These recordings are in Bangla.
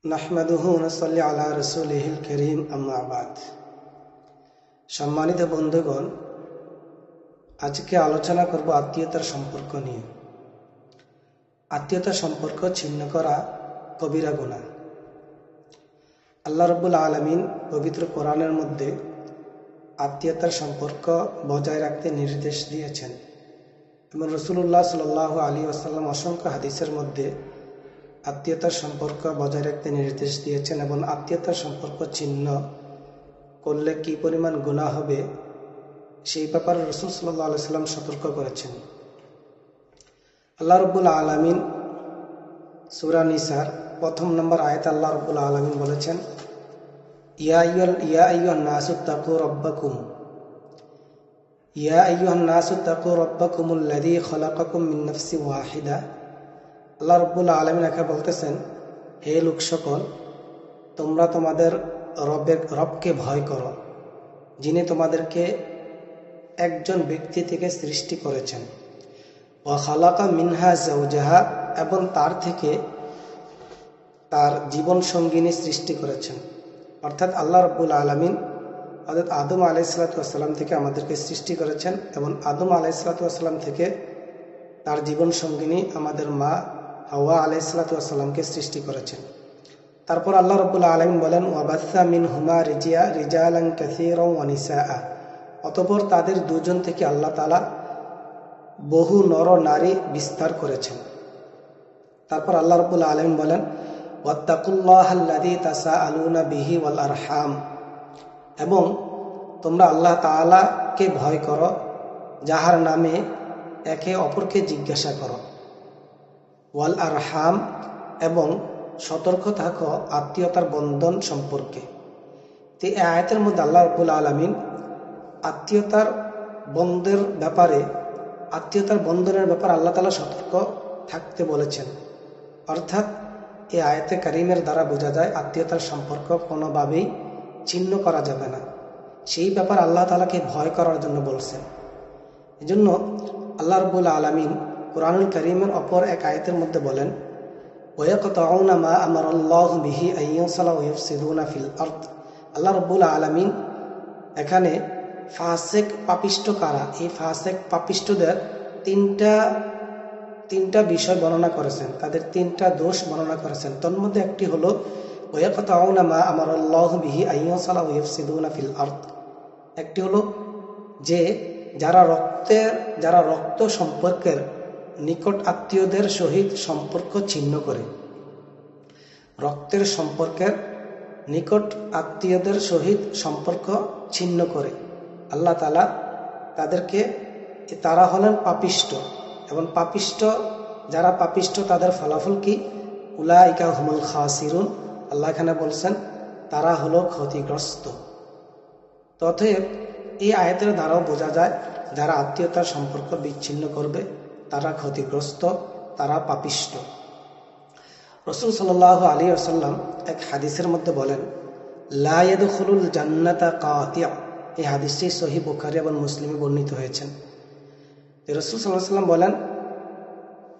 নাহমাদুহু ওয়া নুসাল্লি আলা রাসূলিহিল কারীম আম্মা বাদ। সম্মানিত বন্ধুগণ, আজকে আলোচনা করব আত্মীয়তার সম্পর্ক নিয়ে। আত্মীয়তার সম্পর্ক ছিন্ন করা কবিরা গুনাহ। আল্লাহ রাব্বুল আলামিন পবিত্র কোরআনের মধ্যে আত্মীয়তার সম্পর্ক বজায় রাখতে নির্দেশ দিয়েছেন এবং রাসূলুল্লাহ সাল্লাল্লাহু আলাইহি ওয়াসাল্লাম অসংখ্য হাদিসের মধ্যে আত্মীয়তার সম্পর্ক বজায় রাখতে নির্দেশ দিয়েছেন এবং আত্মীয়তার সম্পর্ক ছিন্ন করলে কি পরিমাণ গুনাহ হবে সেই ব্যাপারে রাসূল সাল্লাল্লাহু আলাইহি ওয়াসাল্লাম সতর্ক করেছেন। আল্লাহ রাব্বুল আলামিন সূরা নিসার ১ম নম্বর আয়াতে আল্লাহ রাব্বুল আলামিন বলেছেন, ইয়া আইয়ুহান নাসু তাকু রাব্বাকুম ইয়া আইয়ুহান নাসু তাকু রাব্বাকুমুল্লাযী খালাকাকুম মিন নাফসিন ওয়াহিদা। আল্লাহ রাব্বুল আলামিন এখানে বলতেছেন, হে লোক সকল, তোমরা তোমাদের রবকে ভয় করো, যিনি তোমাদেরকে একজন ব্যক্তি থেকে সৃষ্টি করেছেন। ওয়া খালাকা মিনহা যাওজাহা, এবং তার থেকে তার জীবন সঙ্গিনী সৃষ্টি করেছেন। অর্থাৎ আল্লাহ রাব্বুল আলামিন হযরত আদম আলাইহিসসালাতু ওয়াসসালাম থেকে আমাদেরকে সৃষ্টি করেছেন এবং আদম আলাইহিসসালাতু ওয়াসসালাম থেকে তার জীবন সঙ্গিনী আমাদের মা হাওয়া আলাইহিসসালাতু ওয়াসসালামকে সৃষ্টি করেছেন। তারপর আল্লাহ রাব্বুল আলামিন বলেন, ওয়াবাসসা মিনহুমা রিজালান কাসীরান ওয়া নিসাআ। অতঃপর তাদের দুজন থেকে আল্লাহ তাআলা বহু নর নারী বিস্তার করেছেন। তারপর আল্লাহ রাব্বুল আলামিন বলেন, ওয়াত্তাকুল্লাহাল্লাযী তাসাআলুনা বিহি ওয়াল আরহাম, এবং তোমরা আল্লাহ তাআলাকে ভয় করো, যাহার নামে একে অপরকে জিজ্ঞাসা করো। ওয়াল আরহাম, এবং সতর্ক থাকো আত্মীয়তার বন্ধন সম্পর্কে। তো এই আয়াতের মধ্যে আল্লাহ রাব্বুল আলামিন আত্মীয়তার বন্ধনের ব্যাপারে আল্লাহ তাআলা সতর্ক থাকতে বলেছেন। অর্থাৎ এই আয়াতে কারিমের দ্বারা বোঝা যায় আত্মীয়তার সম্পর্ক কোনোভাবেই ছিন্ন করা যাবে না। সেই ব্যাপার আল্লাহ তাআলাকে ভয় করার জন্য বলছেন। এজন্য আল্লাহ রাব্বুল আলামিন কুরআনুল কারীমের অপর এক আয়াতের মধ্যে বলেন, ওয়ায়াকতাউনা মা আমারাল্লাহু বিহি আইয়ুসালা ওয়া ইফসিদুনা ফিল আরদ। আল্লাহ রাব্বুল আলামিন এখানে ফাসিক পাপিষ্ঠ কারা, এই ফাসিক পাপিষ্ঠদের তিনটা বিষয় বর্ণনা করেছেন, তাদের তিনটা দোষ বর্ণনা করেছেন। তন্মধ্যে একটি হলো ওয়ায়াকতাউনা মা আমারাল্লাহু বিহি আইয়ুসালা ওয়া ইফসিদুনা ফিল আরদ। একটি হলো যে যারা রক্ত সম্পর্কের নিকট আত্মীয়দের সহিত সম্পর্ক ছিন্ন করে, রক্তের সম্পর্কের নিকট আত্মীয়দের সহিত সম্পর্ক ছিন্ন করে আল্লাহ তাআলা তারা হলেন পাপিষ্ঠ। এবং যারা পাপিষ্ঠ তাদের ফলাফল কি? উলাইকা হুমুল খাসিরুন। আল্লাহ এখানে বলছেন তারা হলো ক্ষতিগ্রস্ত। অতএব এই আয়াতের দ্বারাও বোঝা যায় যারা আত্মীয়তার সম্পর্ক বিচ্ছিন্ন করবে তারা ক্ষতিগ্রস্ত, তারা পাপিষ্ঠ। রাসূল সাল্লাল্লাহু আলাইহি ওয়াসাল্লাম এক হাদিসের মধ্যে বলেন, লা ইয়াদখুলুল জান্নাতা কাতিয়া। এই হাদিসটি সহিহ বুখারী এবং মুসলিমে বর্ণিত হয়েছেন। রাসূল সাল্লাল্লাহু আলাইহি ওয়াসাল্লাম বলেন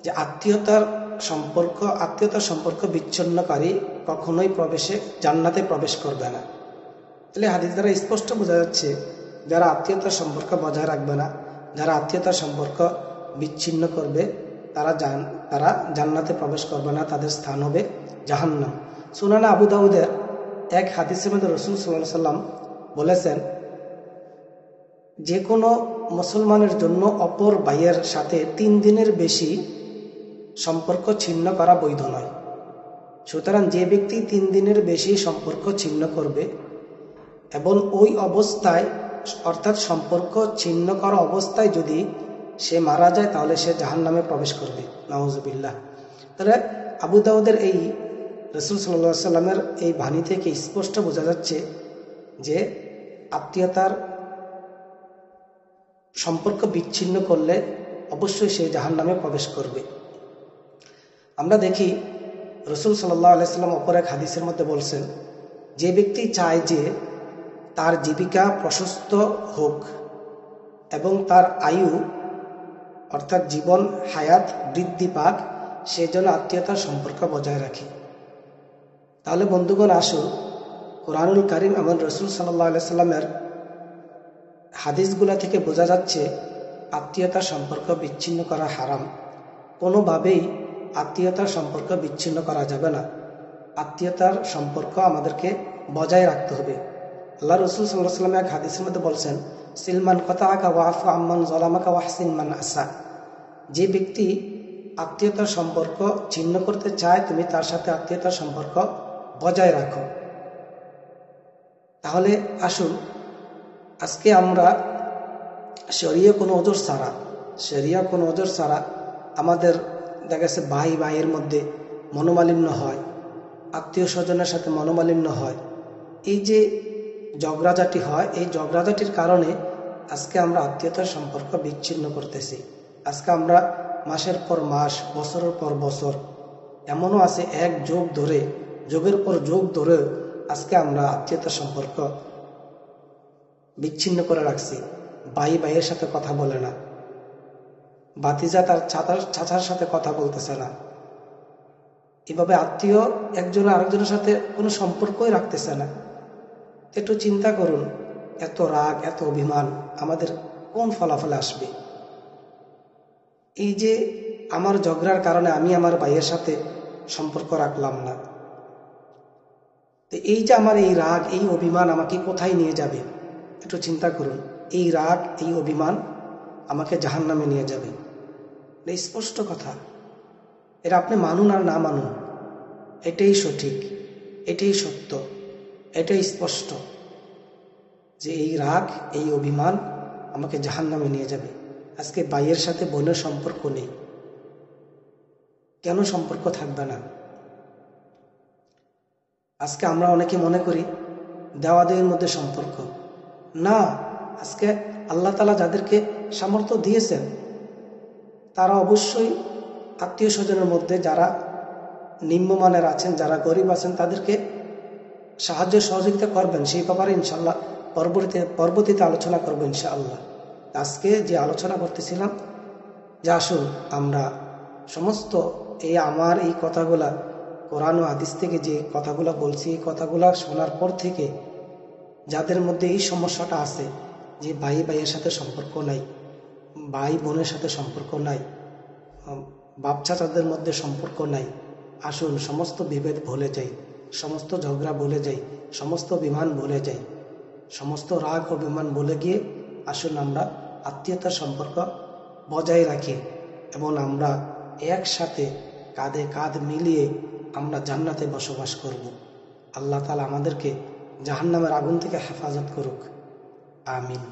যে আত্মীয়তার সম্পর্ক বিচ্ছিন্নকারী কখনোই জান্নাতে প্রবেশ করবে না। তাহলে হাদিস দ্বারা স্পষ্ট বোঝা যাচ্ছে যারা আত্মীয়তার সম্পর্ক বজায় রাখবে না, যারা আত্মীয়তার সম্পর্ক বিচ্ছিন্ন করবে তারা জান্নাতে প্রবেশ করবে না, তাদের স্থান হবে জাহান্নাম। সুনান আবু দাউদের এক হাদিসের মধ্যে রাসূল সাল্লাল্লাহু আলাইহি ওয়াসাল্লাম বলেছেন, যে কোনো মুসলমানের জন্য অপর ভাইয়ের সাথে 3 দিনের বেশি সম্পর্ক ছিন্ন করা বৈধ নয়। সুতরাং যে ব্যক্তি 3 দিনের বেশি সম্পর্ক ছিন্ন করবে এবং ওই অবস্থায়, অর্থাৎ সম্পর্ক ছিন্ন করা অবস্থায় যদি সে মারা যায় তাহলে সে জাহান্নামে প্রবেশ করবে, নাউযুবিল্লাহ। তাহলে আবু দাউদের এই রাসূল সাল্লাল্লাহু আলাইহি ওয়াসাল্লামের এই বাণী থেকে স্পষ্ট বোঝা যাচ্ছে যে আত্মীয়তার সম্পর্ক বিচ্ছিন্ন করলে অবশ্যই সে জাহান্নামে প্রবেশ করবে। আমরা দেখি রাসূল সাল্লাল্লাহু আলাইহি ওয়াসাল্লাম অপর এক হাদিসের মধ্যে বলছেন, যে ব্যক্তি চায় যে তার জীবিকা প্রশস্ত হোক এবং তার আয়ু অর্থাৎ জীবন হায়াত বৃদ্ধি পাক, সে যেন আত্মীয়তার সম্পর্ক বজায় রাখে। তাহলে বন্ধুগণ, আসুন কোরআনুল কারীম এবং রাসূল সাল্লাল্লাহু আলাইহি সাল্লামের হাদিসগুলা থেকে বোঝা যাচ্ছে আত্মীয়তার সম্পর্ক বিচ্ছিন্ন করা হারাম। কোনোভাবেই আত্মীয়তার সম্পর্ক বিচ্ছিন্ন করা যাবে না। আত্মীয়তার সম্পর্ক আমাদেরকে বজায় রাখতে হবে। আল্লাহ রাসূল সাল্লাল্লাহু আলাইহি ওয়াসাল্লাম এক হাদিসের মধ্যে বলছেন, সিলমান কাতাআকা ওয়াফু আম্মান যালামাকা ওয়াহসিন মান আসা। যে ব্যক্তি আত্মীয়তার সম্পর্ক ছিন্ন করতে চায়, তুমি তার সাথে আত্মীয়তার সম্পর্ক বজায় রাখো। তাহলে আসুন আজকে আমরা শরীয় কোনো ওজোর ছাড়া আমাদের দেখা গেছে ভাই ভাইয়ের মধ্যে মনোমালিন্য হয়, আত্মীয় স্বজনের সাথে মনোমালিন্য হয়। এই যে ঝগড়াঝাটি হয়, এই ঝগড়াঝাটির কারণে আজকে আমরা আত্মীয়তার সম্পর্ক বিচ্ছিন্ন করতেছি। আজকে আমরা মাসের পর মাস, বছরের পর বছর, এমনও আছে এক যুগের পর যুগ ধরে আজকে আমরা আত্মীয়তার সম্পর্ক বিচ্ছিন্ন করে রাখছি। ভাই ভাইয়ের সাথে কথা বলে না, ভাতিজা তার চাচার সাথে কথা বলতেছে না। এভাবে আত্মীয় একজন আরেকজনের সাথে কোনো সম্পর্কই রাখতেছে না। একটু চিন্তা করুন, এত রাগ, এত অভিমান আমাদের কোন ফলাফলে আসবে? এই যে আমার ঝগড়ার কারণে আমি আমার ভাইয়ের সাথে সম্পর্ক রাখলাম না, তো এই যে আমার এই রাগ, এই অভিমান আমাকে কোথায় নিয়ে যাবে? একটু চিন্তা করুন। এই রাগ, এই অভিমান আমাকে জাহান্নামে নিয়ে যাবে। এটা স্পষ্ট কথা। এটা আপনি মানুন আর না মানুন, এটাই সঠিক, এটাই সত্য, এটাই স্পষ্ট যে এই রাগ, এই অভিমান আমাকে জাহান্নামে নিয়ে যাবে। আজকে ভাইয়ের সাথে বোনের সম্পর্ক নেই, কেন সম্পর্ক থাকবে না? আজকে আমরা অনেকে মনে করি দেওয়া দেওয়ার মধ্যে সম্পর্ক না। আজকে আল্লাহ তাআলা যাদেরকে সামর্থ্য দিয়েছেন তারা অবশ্যই আত্মীয় স্বজনের মধ্যে যারা নিম্নমানের আছেন, যারা গরিব আছেন, তাদেরকে সাহায্য সহযোগিতা করবেন। সেই ব্যাপারে ইনশাআল্লাহ পরবর্তীতে আলোচনা করবো ইনশাআল্লাহ। আজকে যে আলোচনা করতেছিলাম যে আসুন আমরা সমস্ত আমার এই কথাগুলা, কোরআন ও হাদিস থেকে যে কথাগুলা বলছি, এই কথাগুলা শোনার পর থেকে যাদের মধ্যে এই সমস্যাটা আছে যে ভাই ভাইয়ের সাথে সম্পর্ক নাই, ভাই বোনের সাথে সম্পর্ক নাই, বাপ চাচাদের মধ্যে সম্পর্ক নাই, আসুন সমস্ত বিভেদ ভুলে যাই, সমস্ত ঝগড়া ভুলে যাই, সমস্ত বিমান ভুলে যাই, সমস্ত রাগ ও বিমান ভুলে গিয়ে আসুন আমরা আত্মীয়তার সম্পর্ক বজায় রাখি এবং আমরা একসাথে কাঁধে কাঁধ মিলিয়ে আমরা জান্নাতে বসবাস করব। আল্লাহ তাআলা আমাদেরকে জাহান্নামের আগুন থেকে হেফাজত করুক। আমিন।